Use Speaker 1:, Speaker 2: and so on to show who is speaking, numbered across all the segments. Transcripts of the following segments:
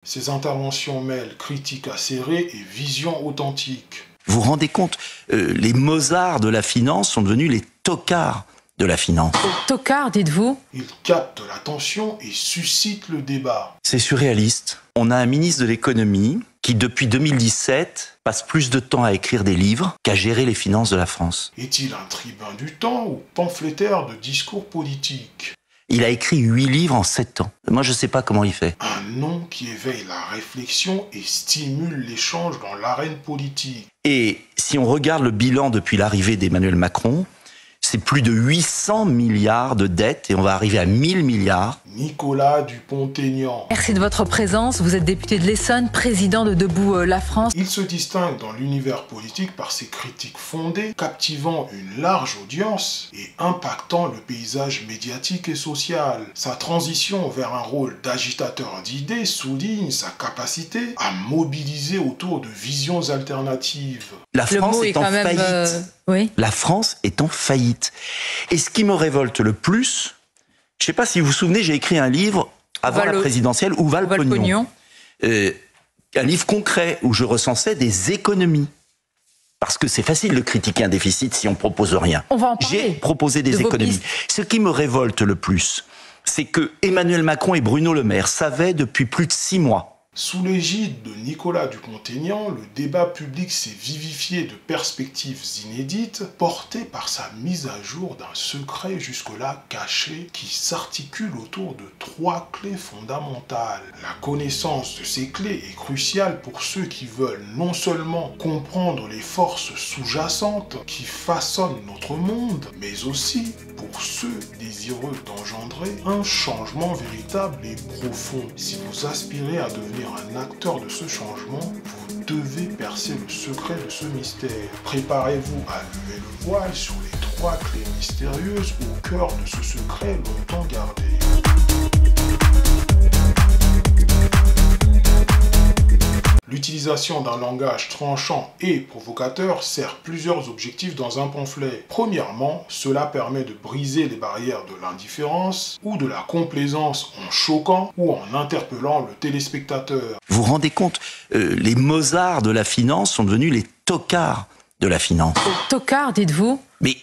Speaker 1: Ses interventions mêlent critique acérée et vision authentique.
Speaker 2: Vous vous rendez compte, les Mozart de la finance sont devenus les tocards de la finance.
Speaker 3: Tocard, dites-vous?
Speaker 1: Il capte l'attention et suscite le débat.
Speaker 2: C'est surréaliste. On a un ministre de l'économie qui, depuis 2017, passe plus de temps à écrire des livres qu'à gérer les finances de la France.
Speaker 1: Est-il un tribun du temps ou pamphlétaire de discours politiques?
Speaker 2: Il a écrit 8 livres en 7 ans. Moi, je sais pas comment il fait.
Speaker 1: Un nom qui éveille la réflexion et stimule l'échange dans l'arène politique.
Speaker 2: Et si on regarde le bilan depuis l'arrivée d'Emmanuel Macron, c'est plus de 800 milliards de dettes et on va arriver à 1000 milliards.
Speaker 1: Nicolas Dupont-Aignan.
Speaker 3: Merci de votre présence. Vous êtes député de l'Essonne, président de Debout la France.
Speaker 1: Il se distingue dans l'univers politique par ses critiques fondées, captivant une large audience et impactant le paysage médiatique et social. Sa transition vers un rôle d'agitateur d'idées souligne sa capacité à mobiliser autour de visions alternatives.
Speaker 2: La France est en faillite.
Speaker 3: Oui.
Speaker 2: La France est en faillite. Et ce qui me révolte le plus, je ne sais pas si vous vous souvenez, j'ai écrit un livre avant la présidentielle, Où va le pognon ? Un livre concret où je recensais des économies. Parce que c'est facile de critiquer un déficit si on ne propose rien.
Speaker 3: On va en parler.
Speaker 2: J'ai proposé des économies. Ce qui me révolte le plus, c'est que Emmanuel Macron et Bruno Le Maire savaient depuis plus de 6 mois.
Speaker 1: Sous l'égide de Nicolas Dupont-Aignan, le débat public s'est vivifié de perspectives inédites, portées par sa mise à jour d'un secret jusque-là caché qui s'articule autour de 3 clés fondamentales. La connaissance de ces clés est cruciale pour ceux qui veulent non seulement comprendre les forces sous-jacentes qui façonnent notre monde, mais aussi pour ceux désireux d'engendrer un changement véritable et profond. Si vous aspirez à devenir un acteur de ce changement, vous devez percer le secret de ce mystère. Préparez-vous à lever le voile sur les 3 clés mystérieuses au cœur de ce secret longtemps gardé. L'utilisation d'un langage tranchant et provocateur sert plusieurs objectifs dans un pamphlet. Premièrement, cela permet de briser les barrières de l'indifférence ou de la complaisance en choquant ou en interpellant le téléspectateur.
Speaker 2: Vous vous rendez compte, les Mozart de la finance sont devenus les tocards de la finance.
Speaker 3: Tocard, dites-vous?
Speaker 2: Mais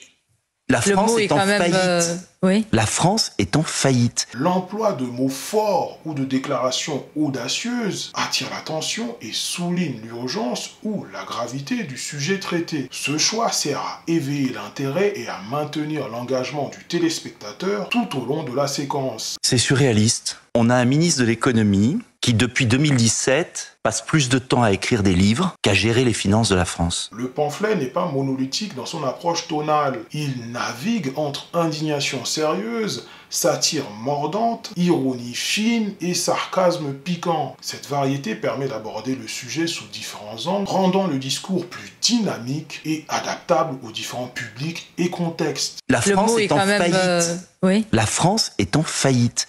Speaker 2: la France est en faillite.
Speaker 3: Oui.
Speaker 2: La France est en faillite.
Speaker 1: L'emploi de mots forts ou de déclarations audacieuses attire l'attention et souligne l'urgence ou la gravité du sujet traité. Ce choix sert à éveiller l'intérêt et à maintenir l'engagement du téléspectateur tout au long de la séquence.
Speaker 2: C'est surréaliste. On a un ministre de l'économie qui, depuis 2017, passe plus de temps à écrire des livres qu'à gérer les finances de la France.
Speaker 1: Le pamphlet n'est pas monolithique dans son approche tonale. Il navigue entre indignation sérieuse, satire mordante, ironie fine et sarcasme piquant. Cette variété permet d'aborder le sujet sous différents angles, rendant le discours plus dynamique et adaptable aux différents publics et contextes.
Speaker 2: La France est en faillite.
Speaker 3: Oui.
Speaker 2: La France est en faillite.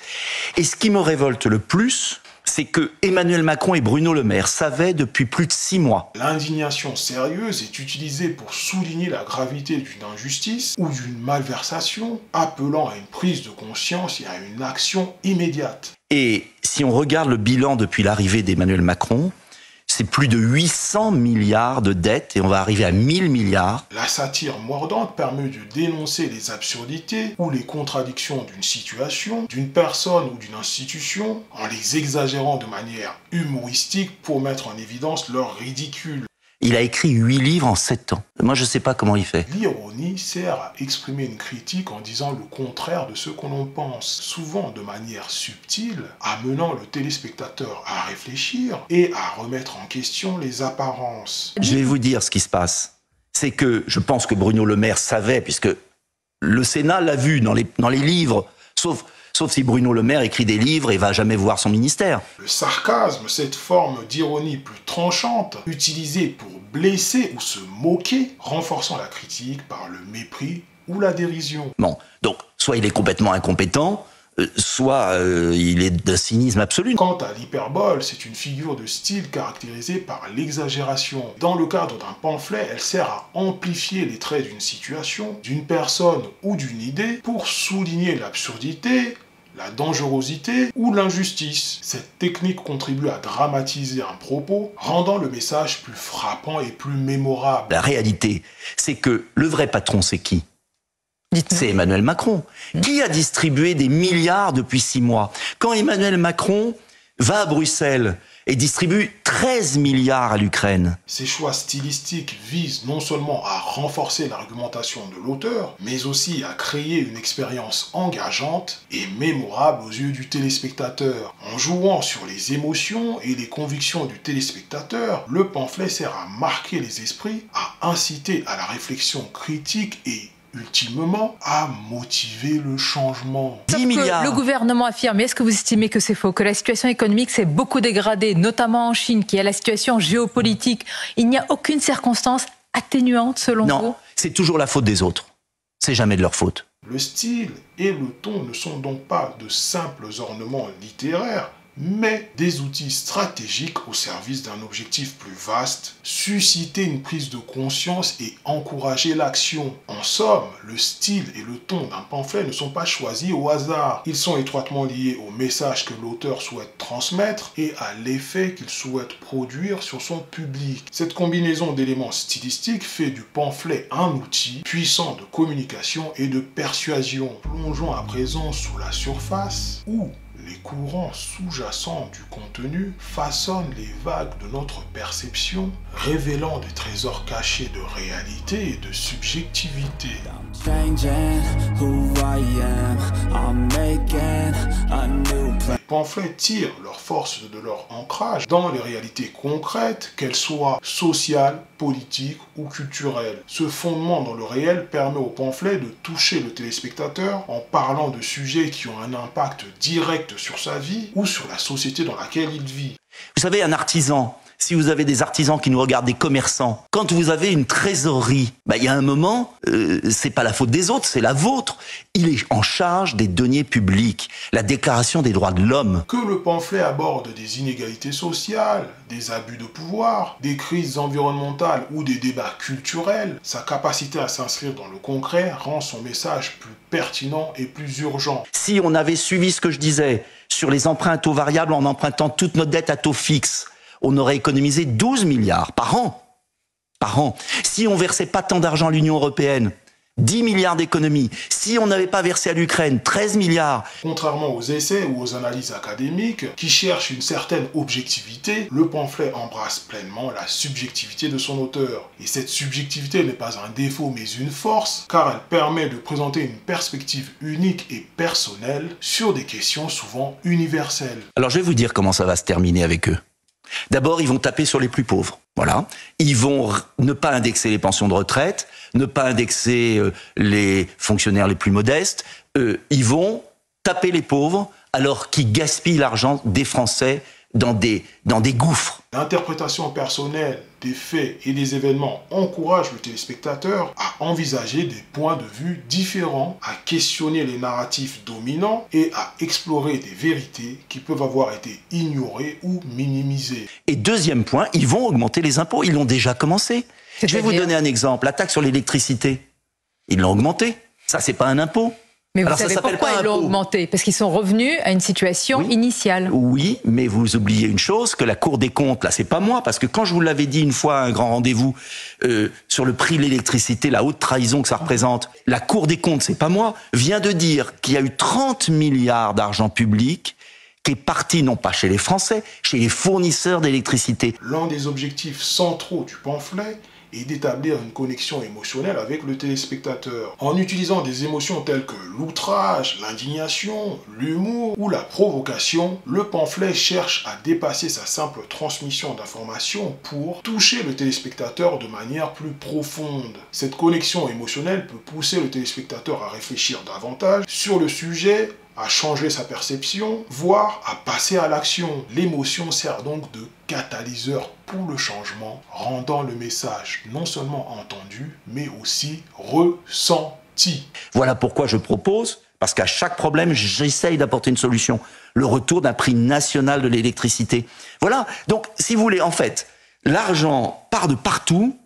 Speaker 2: Et ce qui me révolte le plus, c'est que Emmanuel Macron et Bruno Le Maire savaient depuis plus de 6 mois.
Speaker 1: L'indignation sérieuse est utilisée pour souligner la gravité d'une injustice ou d'une malversation, appelant à une prise de conscience et à une action immédiate.
Speaker 2: Et si on regarde le bilan depuis l'arrivée d'Emmanuel Macron, c'est plus de 800 milliards de dettes et on va arriver à 1000 milliards.
Speaker 1: La satire mordante permet de dénoncer les absurdités ou les contradictions d'une situation, d'une personne ou d'une institution, en les exagérant de manière humoristique pour mettre en évidence leur ridicule.
Speaker 2: Il a écrit 8 livres en 7 ans. Moi, je ne sais pas comment il fait.
Speaker 1: L'ironie sert à exprimer une critique en disant le contraire de ce que l'on pense, souvent de manière subtile, amenant le téléspectateur à réfléchir et à remettre en question les apparences.
Speaker 2: Je vais vous dire ce qui se passe. C'est que je pense que Bruno Le Maire savait, puisque le Sénat l'a vu dans les livres, sauf si Bruno Le Maire écrit des livres et va jamais voir son ministère.
Speaker 1: Le sarcasme, cette forme d'ironie plus tranchante, utilisée pour blesser ou se moquer, renforçant la critique par le mépris ou la dérision.
Speaker 2: Bon, donc, soit il est complètement incompétent, soit il est d'un cynisme absolu.
Speaker 1: Quant à l'hyperbole, c'est une figure de style caractérisée par l'exagération. Dans le cadre d'un pamphlet, elle sert à amplifier les traits d'une situation, d'une personne ou d'une idée pour souligner l'absurdité, la dangerosité ou l'injustice. Cette technique contribue à dramatiser un propos, rendant le message plus frappant et plus mémorable.
Speaker 2: La réalité, c'est que le vrai patron, c'est qui ? C'est Emmanuel Macron, qui a distribué des milliards depuis 6 mois. Quand Emmanuel Macron va à Bruxelles et distribue 13 milliards à l'Ukraine.
Speaker 1: Ces choix stylistiques visent non seulement à renforcer l'argumentation de l'auteur, mais aussi à créer une expérience engageante et mémorable aux yeux du téléspectateur. En jouant sur les émotions et les convictions du téléspectateur, le pamphlet sert à marquer les esprits, à inciter à la réflexion critique et ultimement, à motiver le changement.
Speaker 3: 10 milliards. Le gouvernement affirme, mais est-ce que vous estimez que c'est faux, que la situation économique s'est beaucoup dégradée, notamment en Chine, qui a la situation géopolitique? Il n'y a aucune circonstance atténuante selon vous?
Speaker 2: Non, c'est toujours la faute des autres. C'est jamais de leur faute.
Speaker 1: Le style et le ton ne sont donc pas de simples ornements littéraires, mais des outils stratégiques au service d'un objectif plus vaste, susciter une prise de conscience et encourager l'action. En somme, le style et le ton d'un pamphlet ne sont pas choisis au hasard. Ils sont étroitement liés au message que l'auteur souhaite transmettre et à l'effet qu'il souhaite produire sur son public. Cette combinaison d'éléments stylistiques fait du pamphlet un outil puissant de communication et de persuasion. Plongeons à présent sous la surface où les courants sous-jacents du contenu façonnent les vagues de notre perception, révélant des trésors cachés de réalité et de subjectivité. Les pamphlets tirent leur force de leur ancrage dans les réalités concrètes, qu'elles soient sociales, politiques ou culturelles. Ce fondement dans le réel permet au pamphlet de toucher le téléspectateur en parlant de sujets qui ont un impact direct sur sa vie ou sur la société dans laquelle il vit.
Speaker 2: Vous savez, un artisan, si vous avez des artisans qui nous regardent, des commerçants, quand vous avez une trésorerie, il y a un moment, c'est pas la faute des autres, c'est la vôtre. Il est en charge des deniers publics, la déclaration des droits de l'homme.
Speaker 1: Que le pamphlet aborde des inégalités sociales, des abus de pouvoir, des crises environnementales ou des débats culturels, sa capacité à s'inscrire dans le concret rend son message plus pertinent et plus urgent.
Speaker 2: Si on avait suivi ce que je disais sur les emprunts à taux variables en empruntant toute notre dette à taux fixe, on aurait économisé 12 milliards par an. Par an. Si on versait pas tant d'argent à l'Union européenne, 10 milliards d'économies. Si on n'avait pas versé à l'Ukraine 13 milliards.
Speaker 1: Contrairement aux essais ou aux analyses académiques qui cherchent une certaine objectivité, le pamphlet embrasse pleinement la subjectivité de son auteur. Et cette subjectivité n'est pas un défaut mais une force, car elle permet de présenter une perspective unique et personnelle sur des questions souvent universelles.
Speaker 2: Alors je vais vous dire comment ça va se terminer avec eux. D'abord, ils vont taper sur les plus pauvres. Voilà. Ils vont ne pas indexer les pensions de retraite, ne pas indexer les fonctionnaires les plus modestes. Ils vont taper les pauvres alors qu'ils gaspillent l'argent des Français dans des gouffres.
Speaker 1: L'interprétation personnelle des faits et des événements encourage le téléspectateur à envisager des points de vue différents, à questionner les narratifs dominants et à explorer des vérités qui peuvent avoir été ignorées ou minimisées.
Speaker 2: Et deuxième point, ils vont augmenter les impôts. Ils l'ont déjà commencé. Je vais vous donner un exemple. La taxe sur l'électricité, ils l'ont augmentée. Ça, c'est pas un impôt.
Speaker 3: Mais vous savez pourquoi ils l'ont augmenté? Parce qu'ils sont revenus à une situation initiale.
Speaker 2: Oui, mais vous oubliez une chose, que la Cour des comptes, là, c'est pas moi, parce que quand je vous l'avais dit une fois à un grand rendez-vous sur le prix de l'électricité, la haute trahison que ça représente, la Cour des comptes, c'est pas moi, vient de dire qu'il y a eu 30 milliards d'argent public qui est parti non pas chez les Français, chez les fournisseurs d'électricité.
Speaker 1: L'un des objectifs centraux du pamphlet et d'établir une connexion émotionnelle avec le téléspectateur. En utilisant des émotions telles que l'outrage, l'indignation, l'humour ou la provocation, le pamphlet cherche à dépasser sa simple transmission d'informations pour toucher le téléspectateur de manière plus profonde. Cette connexion émotionnelle peut pousser le téléspectateur à réfléchir davantage sur le sujet, à changer sa perception, voire à passer à l'action. L'émotion sert donc de catalyseur pour le changement, rendant le message non seulement entendu, mais aussi ressenti.
Speaker 2: Voilà pourquoi je propose, parce qu'à chaque problème, j'essaye d'apporter une solution, le retour d'un prix national de l'électricité. Voilà, donc si vous voulez, en fait, l'argent part de partout,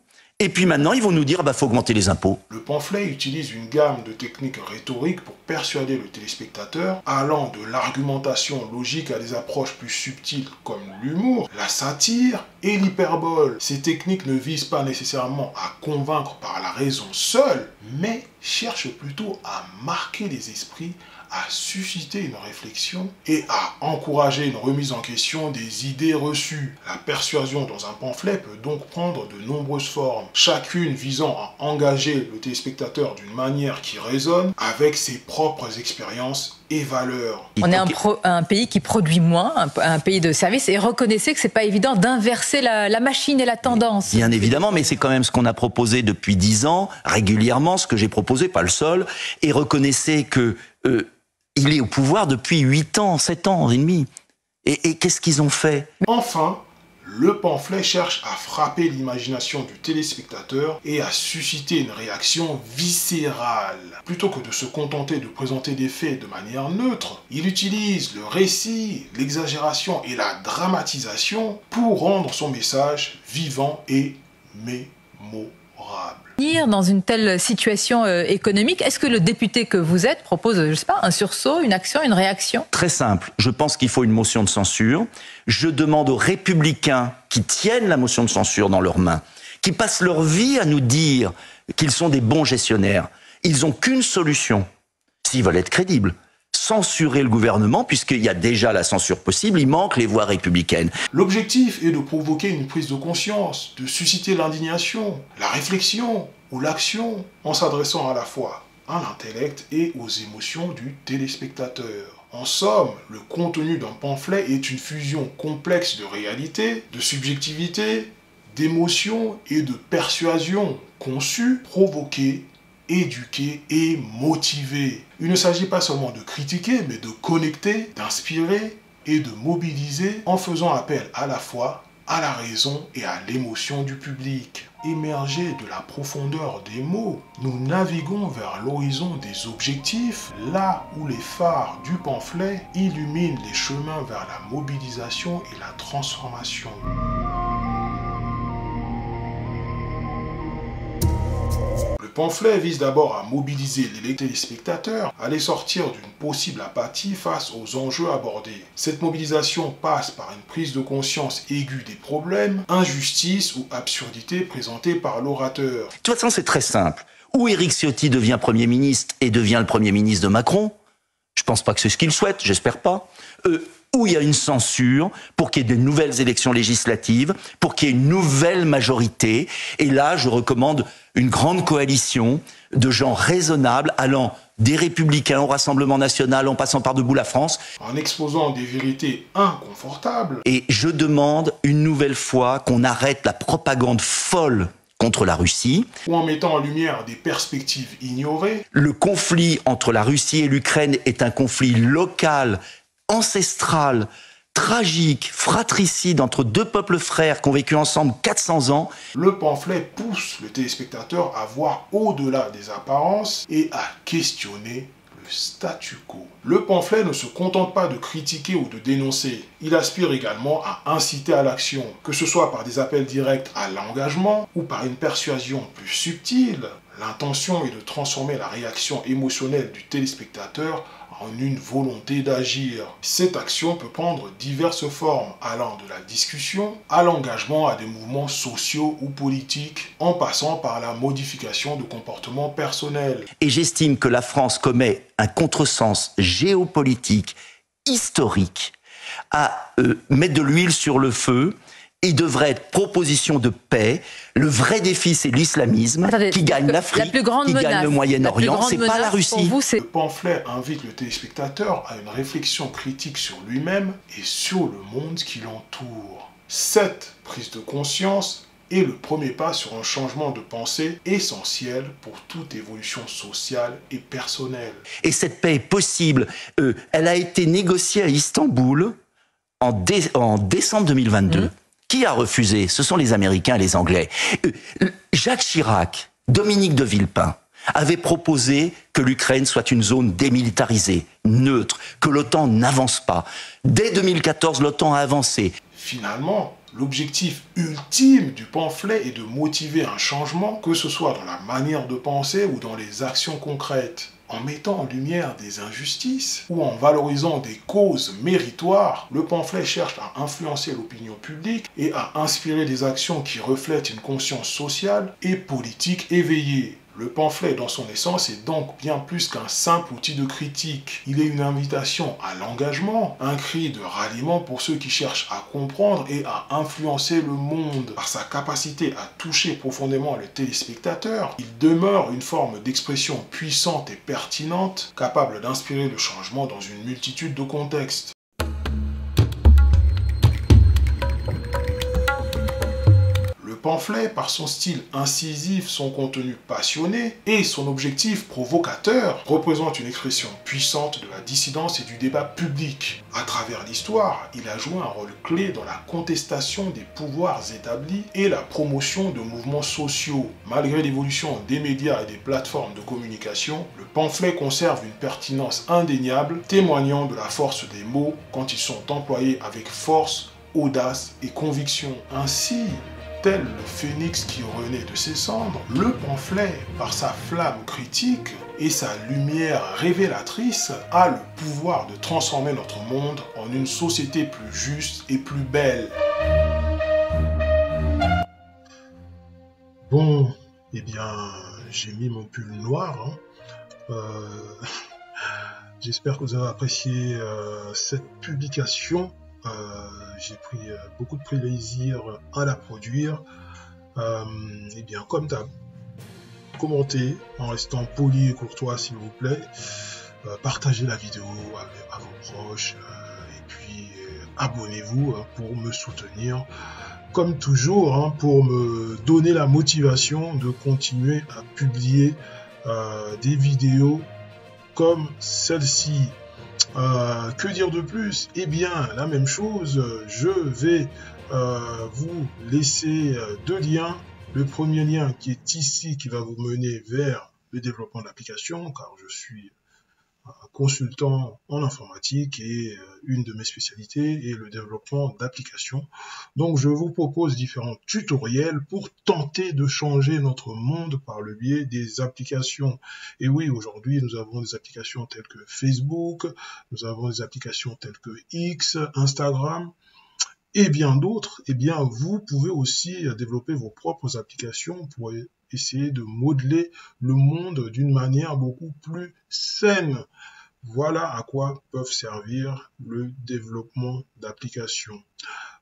Speaker 2: Et puis maintenant, ils vont nous dire, faut augmenter les impôts.
Speaker 1: Le pamphlet utilise une gamme de techniques rhétoriques pour persuader le téléspectateur, allant de l'argumentation logique à des approches plus subtiles comme l'humour, la satire et l'hyperbole. Ces techniques ne visent pas nécessairement à convaincre par la raison seule, mais cherchent plutôt à marquer les esprits, à susciter une réflexion et à encourager une remise en question des idées reçues. La persuasion dans un pamphlet peut donc prendre de nombreuses formes, chacune visant à engager le téléspectateur d'une manière qui résonne avec ses propres expériences et valeurs.
Speaker 3: On est un pays qui produit moins, un pays de services, et reconnaissez que c'est pas évident d'inverser la machine et la tendance.
Speaker 2: Bien évidemment, mais c'est quand même ce qu'on a proposé depuis 10 ans, régulièrement, ce que j'ai proposé, pas le seul, et reconnaissez que il est au pouvoir depuis 8 ans, 7 ans et demi. Et qu'est-ce qu'ils ont fait?
Speaker 1: Enfin, le pamphlet cherche à frapper l'imagination du téléspectateur et à susciter une réaction viscérale. Plutôt que de se contenter de présenter des faits de manière neutre, il utilise le récit, l'exagération et la dramatisation pour rendre son message vivant et mémorable.
Speaker 3: Dans une telle situation économique, est-ce que le député que vous êtes propose, je sais pas, un sursaut, une action, une réaction?
Speaker 2: Très simple. Je pense qu'il faut une motion de censure. Je demande aux républicains qui tiennent la motion de censure dans leurs mains, qui passent leur vie à nous dire qu'ils sont des bons gestionnaires. Ils n'ont qu'une solution, s'ils veulent être crédibles: censurer le gouvernement, puisqu'il y a déjà la censure possible, il manque les voix républicaines.
Speaker 1: L'objectif est de provoquer une prise de conscience, de susciter l'indignation, la réflexion ou l'action, en s'adressant à la fois à l'intellect et aux émotions du téléspectateur. En somme, le contenu d'un pamphlet est une fusion complexe de réalité, de subjectivité, d'émotion et de persuasion, conçue, provoquée, éduquer et motiver. Il ne s'agit pas seulement de critiquer, mais de connecter, d'inspirer et de mobiliser en faisant appel à la fois à la raison et à l'émotion du public. Émerger de la profondeur des mots, nous naviguons vers l'horizon des objectifs, là où les phares du pamphlet illuminent les chemins vers la mobilisation et la transformation. Le pamphlet vise d'abord à mobiliser les téléspectateurs, à les sortir d'une possible apathie face aux enjeux abordés. Cette mobilisation passe par une prise de conscience aiguë des problèmes, injustices ou absurdités présentées par l'orateur.
Speaker 2: De toute façon, c'est très simple. Ou Éric Ciotti devient Premier ministre et devient le Premier ministre de Macron. Je pense pas que c'est ce qu'il souhaite, j'espère pas. Où il y a une censure pour qu'il y ait de nouvelles élections législatives, pour qu'il y ait une nouvelle majorité. Et là, je recommande une grande coalition de gens raisonnables allant des Républicains au Rassemblement national en passant par debout la France.
Speaker 1: En exposant des vérités inconfortables.
Speaker 2: Et je demande une nouvelle fois qu'on arrête la propagande folle contre la Russie.
Speaker 1: Ou en mettant en lumière des perspectives ignorées.
Speaker 2: Le conflit entre la Russie et l'Ukraine est un conflit local, ancestral, tragique, fratricide entre deux peuples frères qui ont vécu ensemble 400 ans.
Speaker 1: Le pamphlet pousse le téléspectateur à voir au-delà des apparences et à questionner le statu quo. Le pamphlet ne se contente pas de critiquer ou de dénoncer. Il aspire également à inciter à l'action, que ce soit par des appels directs à l'engagement ou par une persuasion plus subtile. L'intention est de transformer la réaction émotionnelle du téléspectateur en une volonté d'agir. Cette action peut prendre diverses formes, allant de la discussion à l'engagement à des mouvements sociaux ou politiques, en passant par la modification de comportements personnels.
Speaker 2: Et j'estime que la France commet un contresens géopolitique, historique, à mettre de l'huile sur le feu. Il devrait être proposition de paix. Le vrai défi, c'est l'islamisme qui gagne l'Afrique, qui gagne le Moyen-Orient. C'est pas la Russie.
Speaker 1: Le pamphlet invite le téléspectateur à une réflexion critique sur lui-même et sur le monde qui l'entoure. Cette prise de conscience est le premier pas sur un changement de pensée essentiel pour toute évolution sociale et personnelle.
Speaker 2: Et cette paix est possible. Elle a été négociée à Istanbul en décembre 2022. Qui a refusé? Ce sont les Américains et les Anglais. Jacques Chirac, Dominique de Villepin avaient proposé que l'Ukraine soit une zone démilitarisée, neutre, que l'OTAN n'avance pas. Dès 2014, l'OTAN a avancé.
Speaker 1: Finalement, l'objectif ultime du pamphlet est de motiver un changement, que ce soit dans la manière de penser ou dans les actions concrètes. En mettant en lumière des injustices ou en valorisant des causes méritoires, le pamphlet cherche à influencer l'opinion publique et à inspirer des actions qui reflètent une conscience sociale et politique éveillée. Le pamphlet, dans son essence, est donc bien plus qu'un simple outil de critique. Il est une invitation à l'engagement, un cri de ralliement pour ceux qui cherchent à comprendre et à influencer le monde. Par sa capacité à toucher profondément le téléspectateur, il demeure une forme d'expression puissante et pertinente, capable d'inspirer le changement dans une multitude de contextes. Le pamphlet, par son style incisif, son contenu passionné et son objectif provocateur, représente une expression puissante de la dissidence et du débat public. À travers l'histoire, il a joué un rôle clé dans la contestation des pouvoirs établis et la promotion de mouvements sociaux. Malgré l'évolution des médias et des plateformes de communication, le pamphlet conserve une pertinence indéniable, témoignant de la force des mots quand ils sont employés avec force, audace et conviction. Ainsi, tel le phénix qui renaît de ses cendres, le pamphlet, par sa flamme critique et sa lumière révélatrice, a le pouvoir de transformer notre monde en une société plus juste et plus belle.
Speaker 4: Bon, eh bien, j'ai mis mon pull noir. J'espère que vous avez apprécié cette publication. J'ai pris beaucoup de plaisir à la produire. Et bien, comme d'hab, commentez en restant poli et courtois, s'il vous plaît. Partagez la vidéo à vos proches. Et puis, abonnez-vous pour me soutenir. Comme toujours, pour me donner la motivation de continuer à publier des vidéos comme celle-ci. Que dire de plus? Eh bien, la même chose, je vais vous laisser deux liens. Le premier lien qui est ici, qui va vous mener vers le développement de l'application, car je suis consultant en informatique et une de mes spécialités est le développement d'applications. Donc je vous propose différents tutoriels pour tenter de changer notre monde par le biais des applications. Et oui, aujourd'hui nous avons des applications telles que Facebook, nous avons des applications telles que X, Instagram et bien d'autres. Eh bien vous pouvez aussi développer vos propres applications pour essayer de modeler le monde d'une manière beaucoup plus saine. Voilà à quoi peuvent servir le développement d'applications.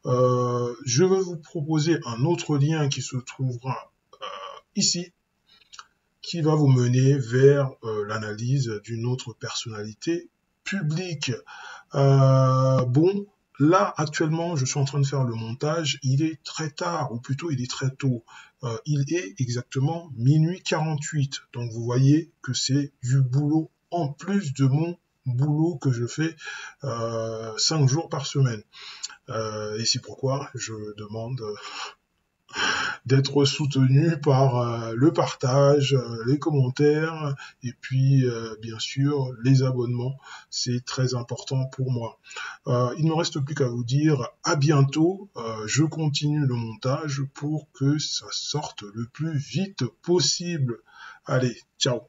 Speaker 4: Je vais vous proposer un autre lien qui se trouvera ici, qui va vous mener vers l'analyse d'une autre personnalité publique. Bon, là, actuellement, je suis en train de faire le montage. Il est très tard, ou plutôt il est très tôt. Il est exactement minuit 48. Donc, vous voyez que c'est du boulot en plus de mon boulot que je fais 5 jours par semaine. Et c'est pourquoi je demande d'être soutenu par le partage, les commentaires et puis bien sûr les abonnements. C'est très important pour moi. Il ne me reste plus qu'à vous dire à bientôt. Je continue le montage pour que ça sorte le plus vite possible. Allez, ciao.